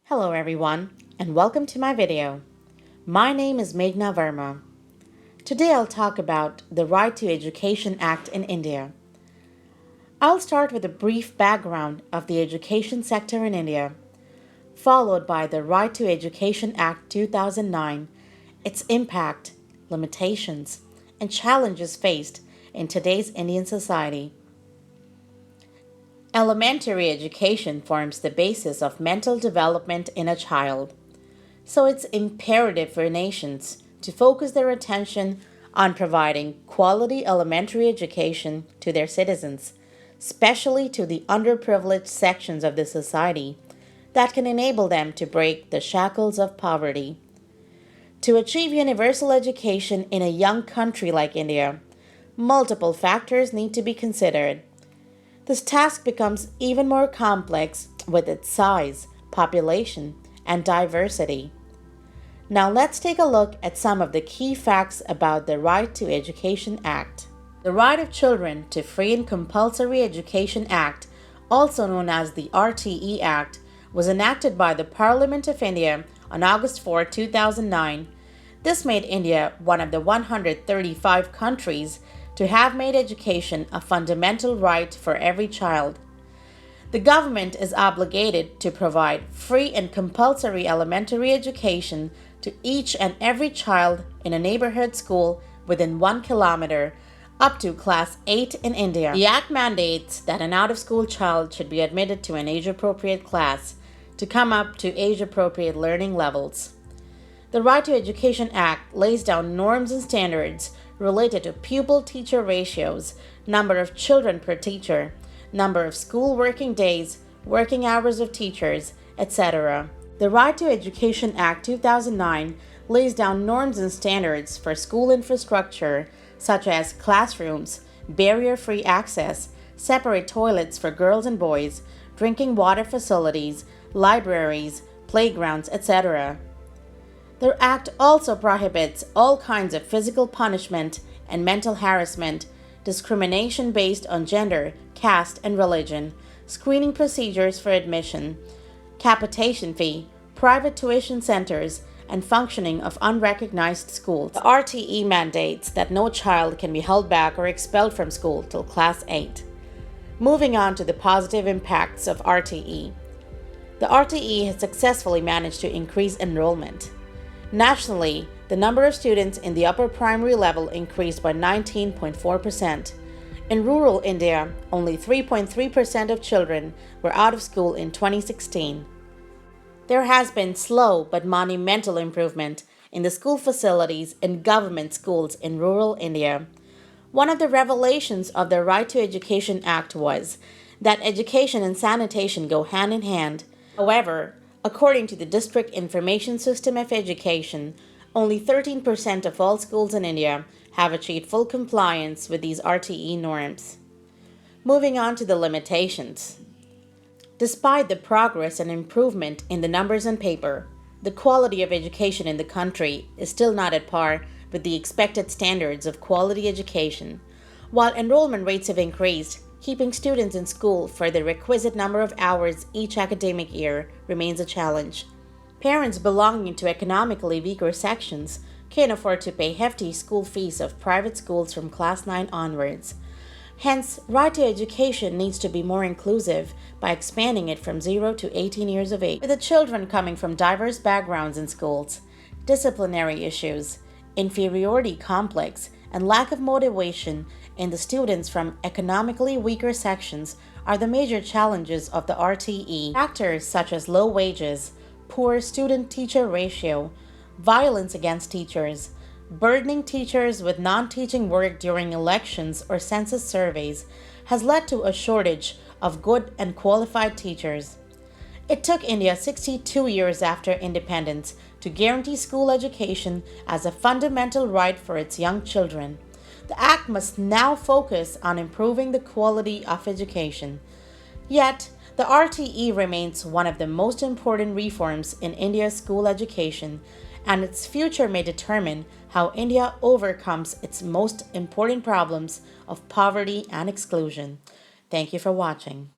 Hello everyone, and welcome to my video. My name is Meghna Verma. Today I'll talk about the Right to Education Act in India. I'll start with a brief background of the education sector in India, followed by the Right to Education Act 2009, its impact, limitations, and challenges faced in today's Indian society. Elementary education forms the basis of mental development in a child, so it's imperative for nations to focus their attention on providing quality elementary education to their citizens, especially to the underprivileged sections of the society that can enable them to break the shackles of poverty. To achieve universal education in a young country like India, multiple factors need to be considered. This task becomes even more complex with its size, population, and diversity. Now let's take a look at some of the key facts about the Right to Education Act. The Right of Children to Free and Compulsory Education Act, also known as the RTE Act, was enacted by the Parliament of India on August 4, 2009. This made India one of the 135 countries to have made education a fundamental right for every child. The government is obligated to provide free and compulsory elementary education to each and every child in a neighborhood school within 1 kilometer up to class 8 in India. The Act mandates that an out-of-school child should be admitted to an age-appropriate class to come up to age-appropriate learning levels. The Right to Education Act lays down norms and standards related to pupil-teacher ratios, number of children per teacher, number of school working days, working hours of teachers, etc. The Right to Education Act 2009 lays down norms and standards for school infrastructure such as classrooms, barrier-free access, separate toilets for girls and boys, drinking water facilities, libraries, playgrounds, etc. The Act also prohibits all kinds of physical punishment and mental harassment, discrimination based on gender, caste, and religion, screening procedures for admission, capitation fee, private tuition centers, and functioning of unrecognized schools. The RTE mandates that no child can be held back or expelled from school till class 8. Moving on to the positive impacts of RTE. The RTE has successfully managed to increase enrollment. Nationally, the number of students in the upper primary level increased by 19.4%. In rural India, only 3.3% of children were out of school in 2016. There has been slow but monumental improvement in the school facilities in government schools in rural India. One of the revelations of the Right to Education Act was that education and sanitation go hand in hand. However, according to the District Information System of Education, only 13% of all schools in India have achieved full compliance with these RTE norms. Moving on to the limitations. Despite the progress and improvement in the numbers on paper, the quality of education in the country is still not at par with the expected standards of quality education. While enrollment rates have increased, keeping students in school for the requisite number of hours each academic year remains a challenge. Parents belonging to economically weaker sections can't afford to pay hefty school fees of private schools from class 9 onwards. Hence, Right to Education needs to be more inclusive by expanding it from 0 to 18 years of age. With the children coming from diverse backgrounds in schools, disciplinary issues, inferiority complex, and lack of motivation in the students from economically weaker sections are the major challenges of the RTE. Factors such as low wages, poor student-teacher ratio, violence against teachers, burdening teachers with non-teaching work during elections or census surveys has led to a shortage of good and qualified teachers. It took India 62 years after independence to guarantee school education as a fundamental right for its young children. The Act must now focus on improving the quality of education. Yet, the RTE remains one of the most important reforms in India's school education, and its future may determine how India overcomes its most important problems of poverty and exclusion. Thank you for watching.